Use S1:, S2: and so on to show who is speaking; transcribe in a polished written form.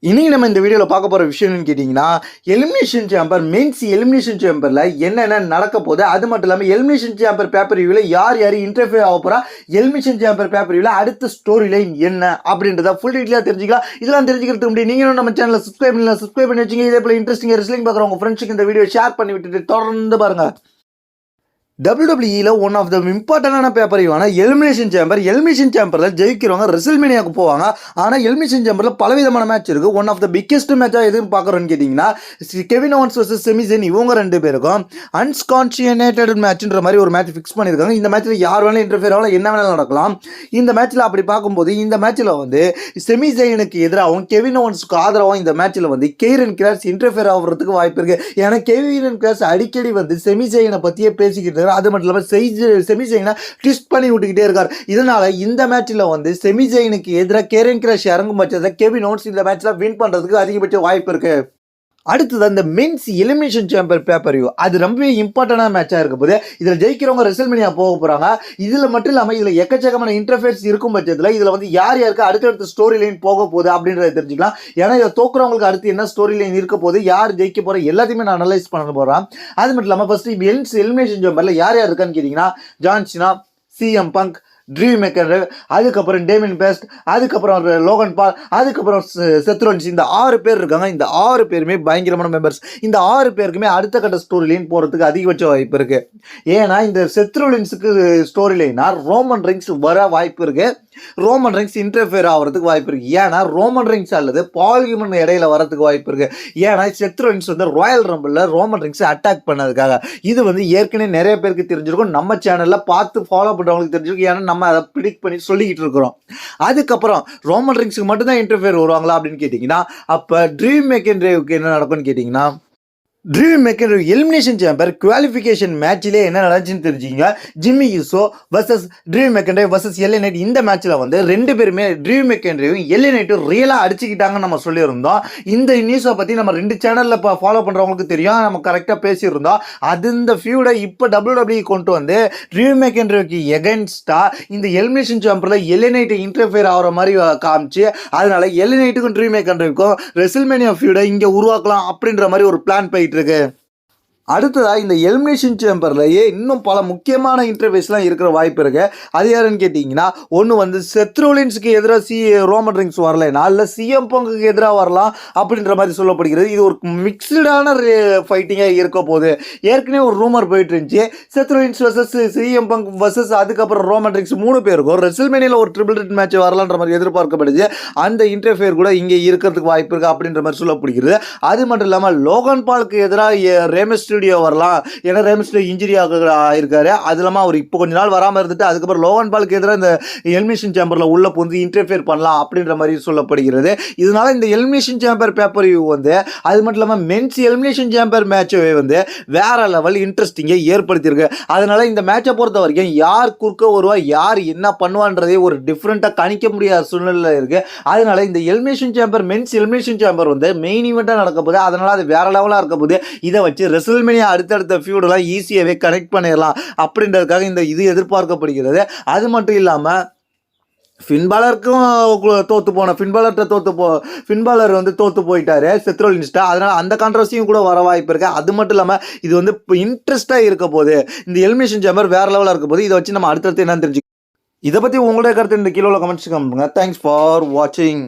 S1: இன்னைக்கு நம்ம இந்த வீடியோவில் பார்க்க போகிற விஷயம்னு கேட்டிங்கன்னா எலிமினேஷன் சேம்பர் மெயின்ஸ் எலிமினேஷன் சேம்பரில் என்னென்ன நடக்க போகுது, அது மட்டும் இல்லாமல் எலிமினேஷன் சேம்பர் பேப்பர் ரிவ்யூவில் யார் யார் இன்டர்ஃபியர் ஆக போகிறா, எலிமினேஷன் சேம்பர் பேப்பர் ரிவ்யூவில் அடுத்த ஸ்டோரி லைன் என்ன அப்படின்றத ஃபுல் டீட்டெயிலாக தெரிஞ்சுக்கலாம். இதெல்லாம் தெரிஞ்சுக்கிறதுக்கு முன்னாடி நீங்களும் நம்ம சேனலை சப்ஸ்கிரைப் பண்ணி வச்சுங்க. இதே போல் இன்ட்ரெஸ்டிங் ரெஸ்லிங் பார்க்குற உங்கள் ஃப்ரெண்ட்ஸுக்கு இந்த வீடியோ ஷேர் பண்ணி விட்டுட்டு தொடர்ந்து பாருங்கள். WWE ஒன் ஆஃப் த இம்பார்ட்டண்டான பேப்பரையான எலிமினேஷன் சேம்பரில் ஜெயிக்கிறவங்க ரெசில்மேனியாவுக்கு போவாங்க. ஆனால் எலிமினேஷன் சேம்பரில் பலவிதமான மேட்ச் இருக்குது. ஒன் ஆஃப் த பிக்கெஸ்ட் மேட்சாக எதுன்னு பார்க்குறோன்னு கேட்டிங்கன்னா Kevin Owens versus semi Jain, இவங்க ரெண்டு பேருக்கும் அன்கான்ஷியனேட்டட் மேட்ச்ன்ற மாதிரி ஒரு மேட்ச் ஃபிக்ஸ் பண்ணியிருக்காங்க. இந்த மேட்ச்சில் யார் வேணாலும் இன்டர்ஃபியர் ஆகலாம், என்ன வேணாலும் நடக்கலாம். இந்த மேட்ச்சில் அப்படி பார்க்கும்போது இந்த மேட்ச்சில் வந்து செமி ஜெயினுக்கு எதிராகவும் கெவின் ஓவன்ஸுக்கு ஆதரவாகவும் இந்த மேட்ச்சில் வந்து கெய்ரன் கிராஸ் இன்டர்ஃபியர் ஆகிறதுக்கு வாய்ப்பு இருக்குது. ஏன்னா கெவின் கிராஸ் அடிக்கடி வந்து செமி ஜெயினை பற்றியே பேசிக்கிட்டு, அது மட்டும் இல்லாமல் செமி ஜெயினை ட்விஸ்ட் பண்ணி விட்டுக்கிட்டே இருக்கார். இதனால இந்த மேட்ச்ல வந்து செமி ஜெயினுக்கு எதிராக கெய்ரன் கிராஸ் இறங்கும் பட்சத்தில் கெவின் ஓவன்ஸ் இந்த மேட்ச்ல வின் பண்றதுக்கு அதிகபட்ச வாய்ப்பு இருக்கு. அடுத்தது அந்த men's elimination chamber paper view, அது ரொம்பவே இம்பார்ட்டண்டான மேட்சாக இருக்க போது. இதில் ஜெயிக்கிறவங்க ரெசல்மேனியா போக போகிறாங்க. இதில் மட்டும் இல்லாமல் இதில் எக்கச்சக்கமான இன்டர்ஃபேர்ஸ் இருக்கும் பட்சத்தில் இதில் வந்து யார் யாருக்கு அடுத்தடுத்த ஸ்டோரி லைன் போக போகுது அப்படின்றத தெரிஞ்சுக்கலாம். ஏன்னா இதை தோக்குறவங்களுக்கு அடுத்து என்ன ஸ்டோரி லைன் இருக்க போது, யார் ஜெயிக்க போகிற எல்லாத்தையுமே நான் அனலைஸ் பண்ண போகிறேன். அது மட்டும் இல்லாமல் ஃபர்ஸ்ட் மென்ஸ் எலிமினேஷன் சேம்பரில் யார் யார் இருக்கான்னு கேட்டிங்கன்னா John Cena, CM Punk, Drew மேக்கர், அதுக்கப்புறம் டேமின் பெஸ்ட், அதுக்கப்புறம் லோகன் பால், அதுக்கப்புறம் செத் ரோலின்ஸ், இந்த 6 பேர் இருக்காங்க. இந்த 6 பேருமே பயங்கரமான மெம்பர்ஸ். இந்த 6 பேருக்குமே அடுத்த கட்ட ஸ்டோரி லைன் போகிறதுக்கு அதிகபட்ச வாய்ப்பு இருக்கு. ஏன்னா இந்த செத் ரோலின்ஸுக்கு ஸ்டோரி லைனா ரோமன் ரிங்ஸ் வர வாய்ப்பு இருக்கு. ரோமன் ரிங்ஸ் இன்டர்ஃபியர் ஆகிறதுக்கு வாய்ப்பு இருக்கு. ஏன்னா ரோமன் ரிங்ஸ் அல்லது பால் ஹியூமன் இடையில வரதுக்கு வாய்ப்பு இருக்கு. ஏன்னா செத் ரோலின்ஸ் வந்து ராயல் ரம்பிள்ல ரோமன் ரிங்ஸ் அட்டாக் பண்ணதுக்காக. இது வந்து ஏற்கனவே நிறைய பேருக்கு தெரிஞ்சிருக்கும், நம்ம சேனல்ல பார்த்து ஃபாலோ பண்றவங்களுக்கு தெரிஞ்சிருக்கும். ஏன்னா நம்ம அதை ப்ரிடிக்ட் பண்ணி சொல்லிக்கிட்டு இருக்கிறோம். அதுக்கப்புறம் ரோமன் ரிங்ஸுக்கு மட்டும்தான் இன்டர்ஃபியர் வருவாங்களா அப்படின்னு கேட்டிங்கன்னா, அப்போ ட்ரீம் மெக்கன்ரேவுக்கு என்ன நடக்கும்னு கேட்டிங்கன்னா, ட்ரீம் மேக்கர் எலிமினேஷன் சேம்பர் குவாலிஃபிகேஷன் மேட்சிலே என்ன நடந்துச்சுன்னு தெரிஞ்சுங்க. Jimmy Uso versus Drew McIntyre versus LA Knight. இந்த மேட்ச்சில் வந்து ரெண்டு பேருமே ட்ரீம் மெக்கன்ரேவும் எல்ஏ நைட்டும் ரியலாக அடிச்சுக்கிட்டாங்கன்னு நம்ம சொல்லியிருந்தோம். இந்த நியூஸை பற்றி நம்ம 2 சேனலில் இப்போ ஃபாலோ பண்ணுறவங்களுக்கு தெரியும், நம்ம கரெக்டாக பேசியிருந்தோம். அது இந்த ஃபியூடை இப்போ WWE கொண்டு வந்து ட்ரீம் மெக்கன்ரேவுக்கு எகென்ஸ்டாக இந்த எலிமினேஷன் சேம்பரில் எல்ஏ நைட்டை இன்டர்ஃபியர் ஆகிற மாதிரி காமிச்சு, அதனால எல்ஏ நைட்டுக்கும் ட்ரீம் மெக்கன்ரேவுக்கும் ரெசில்மேனியா ஃபியூடை இங்கே உருவாக்கலாம் அப்படின்ற மாதிரி ஒரு பிளான் போயிட்டு இருக்கு. அடுத்ததாக இந்த எலிமினேஷன் சேம்பர்லேயே இன்னும் பல முக்கியமான இன்டர்ஃபேஸ்லாம் இருக்கிற வாய்ப்பு இருக்கு. அது யாருன்னு கேட்டிங்கன்னா, ஒன்று வந்து செத் ரோலின்ஸுக்கு எதிராக ரோமன் ரிங்ஸ் வரலைன்னா இல்லை சிஎம் பங்குக்கு எதிராக வரலாம் அப்படின்ற மாதிரி சொல்லப்படுகிறது. இது ஒரு மிக்சடான ஃபைட்டிங்காக இருக்க போகுது. ஏற்கனவே ஒரு ரூமர் போயிட்டு இருந்துச்சு, Seth Rollins versus CM Punk versus அதுக்கப்புறம் ரோமன் ரிங்ஸ் 3 பேருக்கும் ரெசில்மேனியாவில் ஒரு ட்ரிபிள் த்ரெட் மேட்ச் வரலான்ற மாதிரி எதிர்பார்க்கப்படுது. அந்த இன்டர்ஃபியர் கூட இங்கே இருக்கிறதுக்கு வாய்ப்பு இருக்குது அப்படின்ற மாதிரி சொல்லப்படுகிறது. அது மட்டும் இல்லாமல் லோகன் பாலுக்கு எதிராக ரேமஸ் வரலாம். ஏன்னா ரேமஸ்டோ இன்ஜுரி ஆயிருக்காரு. அது இல்லாமல் அவர் இப்போ கொஞ்ச நாள் வராமல் இருந்துட்டு அதுக்கப்புறம் லோகன் பாலுக்கு எதிராக இந்த எலிமினேஷன் சேம்பரில் உள்ள வந்து இன்டர்ஃபியர் பண்ணலாம் அப்படின்ற மாதிரி சொல்லப்படுகிறது. இதனால இந்த எலிமினேஷன் சேம்பர் பேப்பர் வியூ வந்து அது மட்டும் இல்லாமல் மென்ஸ் எலிமினேஷன் சேம்பர் மேட்சை வந்து வேற லெவல் இன்ட்ரெஸ்டிங்கை ஏற்படுத்தியிருக்கு. அதனால இந்த மேட்சை பொறுத்த வரைக்கும் யார் குறுக்க வருவா, யார் என்ன பண்ணுவான்றதே ஒரு டிஃப்ரெண்ட்டாக கணிக்க முடியாத சூழ்நிலை இருக்கு. அதனால இந்த elimination chamber men's elimination chamber வந்து மெயின் ஈவெண்ட்டாக நடக்க போகுது. அதனால அது வேற லெவலாக இருக்க போகுது. இதை வச்சு ரெசில்மேனியா அடுத்தடுத்த ஃபியூடெல்லாம் ஈஸியாகவே கனெக்ட் பண்ணிடலாம் அப்படின்றதுக்காக இந்த இது எதிர்பார்க்கப்படுகிறது. அது மட்டும் இல்லாமல் ஃபின்பாலருக்கும் ஃபின்பாலர் வந்து தோற்று போயிட்டாரு செத் ரோலின்ஸ்டா. அதனால் அந்த கான்ட்ரவர்சியும் கூட வர வாய்ப்பு இருக்குது. அது மட்டும் இல்லாமல் இது வந்து இப்போ இன்ட்ரெஸ்ட்டாக இருக்க போது. இந்த எலிமினேஷன் சேம்பர் வேறு லெவலாக இருக்க போது. இதை வச்சு நம்ம அடுத்தடுத்து என்னன்னு தெரிஞ்சுக்கணும். இதை பற்றி உங்களுடைய கருத்து இந்த கீழே கமெண்ட்ஸ் பண்ணுங்க. தேங்க்ஸ் ஃபார் வாட்சிங்.